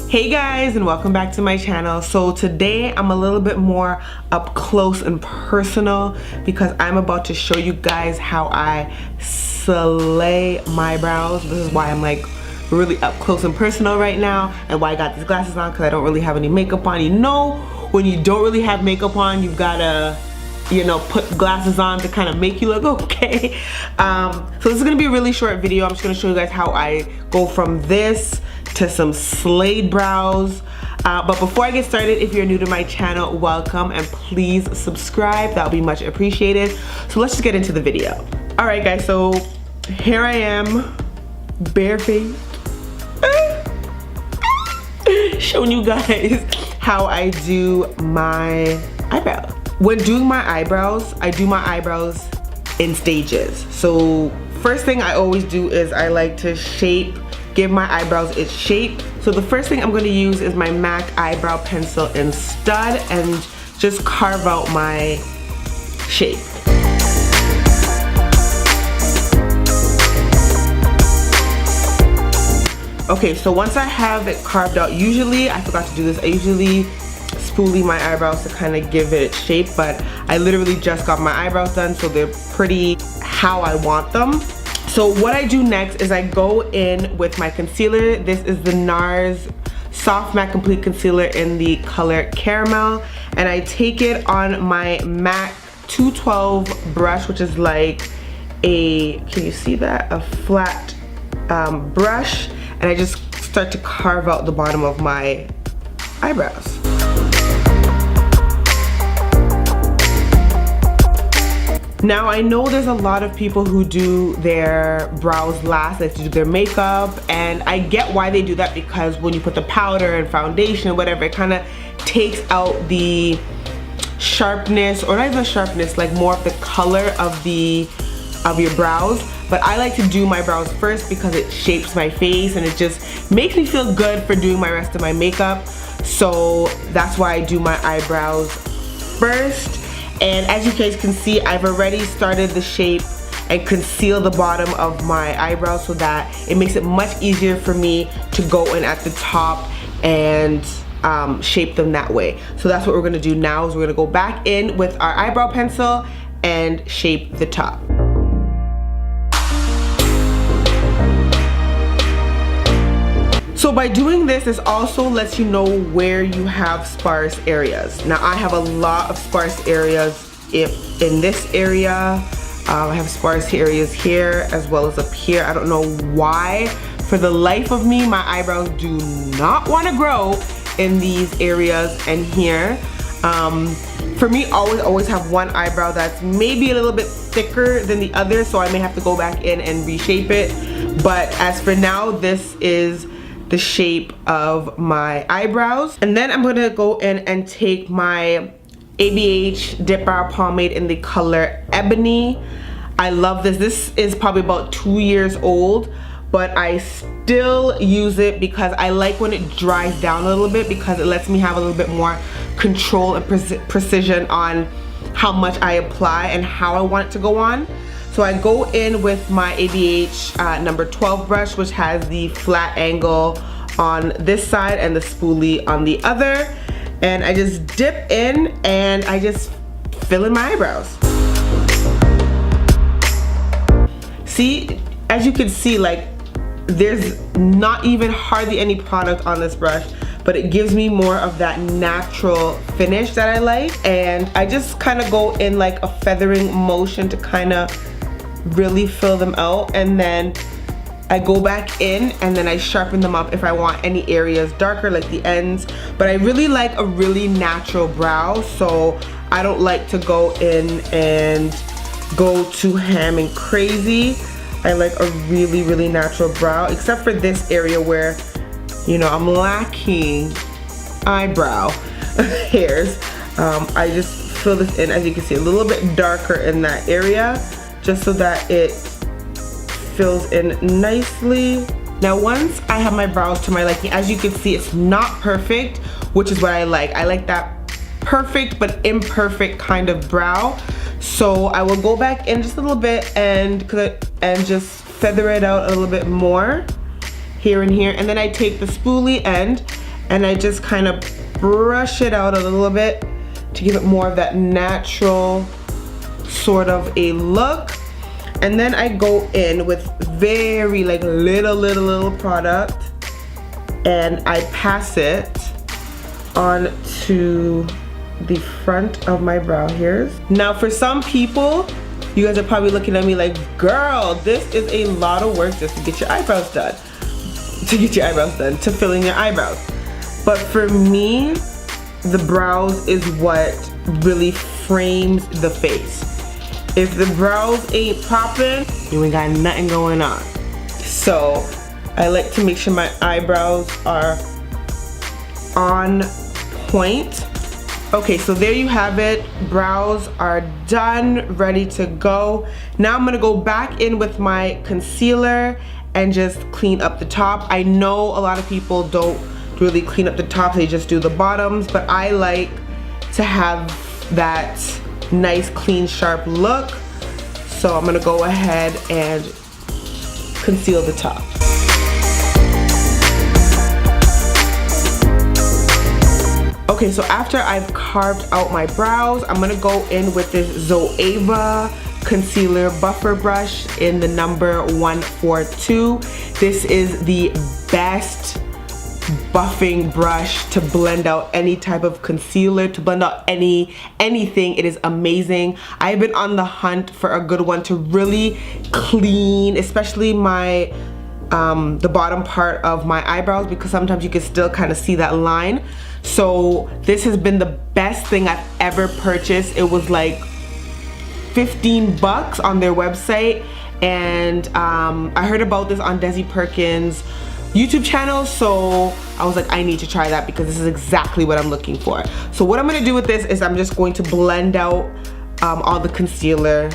Hey guys, and welcome back to my channel. So today I'm a little bit more up close and personal because I'm about to show you guys how I slay my brows. This is why I'm like really up close and personal right now, and why I got these glasses on, because I don't really have any makeup on. You know, when you don't really have makeup on, you've gotta, you know, put glasses on to kind of make you look okay. So this is gonna be a really short video. I'm just gonna show you guys how I go from this to some slayed brows. But before I get started, if you're new to my channel, welcome, and please subscribe. That would be much appreciated. So let's just get into the video. All right guys, so here I am, barefaced, showing you guys how I do my eyebrows. When doing my eyebrows, I do my eyebrows in stages. So first thing I always do is I like to give my eyebrows its shape. So the first thing I'm going to use is my MAC eyebrow pencil in stud and just carve out my shape. Okay, so once I have it carved out, usually, I forgot to do this, I usually spoolie my eyebrows to kind of give it shape, but I literally just got my eyebrows done, so they're pretty how I want them. So what I do next is I go in with my concealer. This is the NARS Soft Matte Complete Concealer in the color Caramel, and I take it on my MAC 212 brush, which is like a, can you see that? A flat brush, and I just start to carve out the bottom of my eyebrows. Now I know there's a lot of people who do their brows last, like to do their makeup, and I get why they do that, because when you put the powder and foundation, whatever, it kind of takes out the sharpness, or not even sharpness, like more of the color of your brows. But I like to do my brows first because it shapes my face and it just makes me feel good for doing my rest of my makeup. So that's why I do my eyebrows first. And as you guys can see, I've already started the shape and conceal the bottom of my eyebrows so that it makes it much easier for me to go in at the top and shape them that way. So that's what we're gonna do now, is we're gonna go back in with our eyebrow pencil and shape the top. So by doing this, this also lets you know where you have sparse areas. Now I have a lot of sparse areas in this area. I have sparse areas here as well as up here. I don't know why. For the life of me, my eyebrows do not want to grow in these areas and here. For me, always have one eyebrow that's maybe a little bit thicker than the other, so I may have to go back in and reshape it. But as for now, this is the shape of my eyebrows. And then I'm gonna go in and take my ABH Dip Brow Pomade in the color Ebony. I love this. This is probably about 2 years old, but I still use it because I like when it dries down a little bit, because it lets me have a little bit more control and precision on how much I apply and how I want it to go on. So I go in with my ABH number 12 brush, which has the flat angle on this side and the spoolie on the other. And I just dip in and I just fill in my eyebrows. See, as you can see, like there's not even hardly any product on this brush, but it gives me more of that natural finish that I like. And I just kind of go in like a feathering motion to kind of really fill them out, and then I go back in and then I sharpen them up if I want any areas darker, like the ends. But I really like a really natural brow, so I don't like to go in and go too ham and crazy. I like a really natural brow, except for this area where, you know, I'm lacking eyebrow hairs. I just fill this in, as you can see, a little bit darker in that area, just so that it fills in nicely. Now once I have my brows to my liking, as you can see, it's not perfect, which is what I like. I like that perfect but imperfect kind of brow. So I will go back in just a little bit and just feather it out a little bit more here and here. And then I take the spoolie end and I just kind of brush it out a little bit to give it more of that natural sort of a look. And then I go in with very like little product, and I pass it onto the front of my brow hairs. Now for some people, you guys are probably looking at me like, girl, this is a lot of work just to get your eyebrows done. To fill in your eyebrows. But for me, the brows is what really frames the face. If the brows ain't popping, you ain't got nothing going on. So I like to make sure my eyebrows are on point. Okay, so there you have it. Brows are done, ready to go. Now I'm gonna go back in with my concealer and just clean up the top. I know a lot of people don't really clean up the top, they just do the bottoms, but I like to have that nice, clean, sharp look. So I'm gonna go ahead and conceal the top. Okay, so after I've carved out my brows, I'm gonna go in with this Zoeva concealer buffer brush in the number 142. This is the best buffing brush to blend out any type of concealer, to blend out anything. It is amazing. I've been on the hunt for a good one to really clean, especially my the bottom part of my eyebrows, because sometimes you can still kind of see that line. So this has been the best thing I've ever purchased. It was like 15 bucks on their website, and I heard about this on Desi Perkins' YouTube channel, so I was like, I need to try that because this is exactly what I'm looking for. So what I'm gonna do with this is I'm just going to blend out all the concealer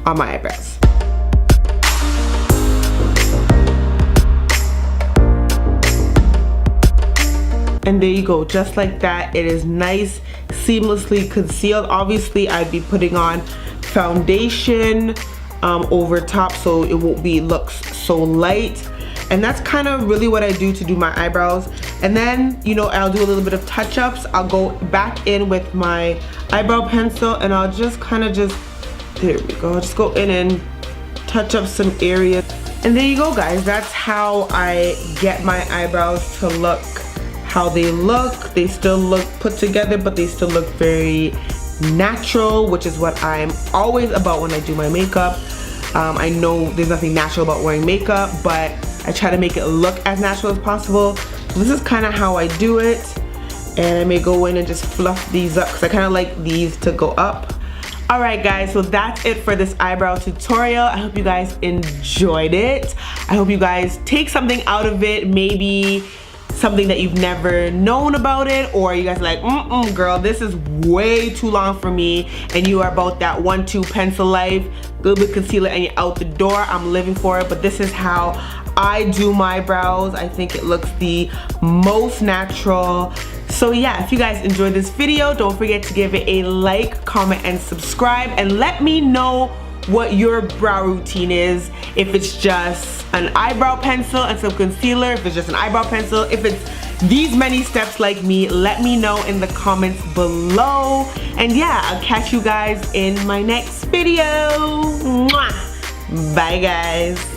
on my eyebrows. And there you go, just like that. It is nice, seamlessly concealed. Obviously, I'd be putting on foundation over top so it won't be looks so light. And that's kind of really what I do to do my eyebrows. And then, you know, I'll do a little bit of touch-ups. I'll go back in with my eyebrow pencil and I'll just kind of there we go. I'll just go in and touch up some areas. And there you go, guys. That's how I get my eyebrows to look how they look. They still look put together, but they still look very natural, which is what I'm always about when I do my makeup. I know there's nothing natural about wearing makeup, but I try to make it look as natural as possible. So this is kind of how I do it. And I may go in and just fluff these up because I kind of like these to go up. Alright guys, so that's it for this eyebrow tutorial. I hope you guys enjoyed it. I hope you guys take something out of it, maybe something that you've never known about it, or you guys are like, girl, this is way too long for me, and you are about that 1-2 pencil life, a little bit of concealer and you're out the door. I'm living for it, but this is how I do my brows. I think it looks the most natural. So yeah, if you guys enjoyed this video, don't forget to give it a like, comment, and subscribe, and let me know what your brow routine is. If it's just an eyebrow pencil and some concealer, if it's just an eyebrow pencil, if it's these many steps like me, let me know in the comments below. And yeah, I'll catch you guys in my next video. Mwah! Bye guys.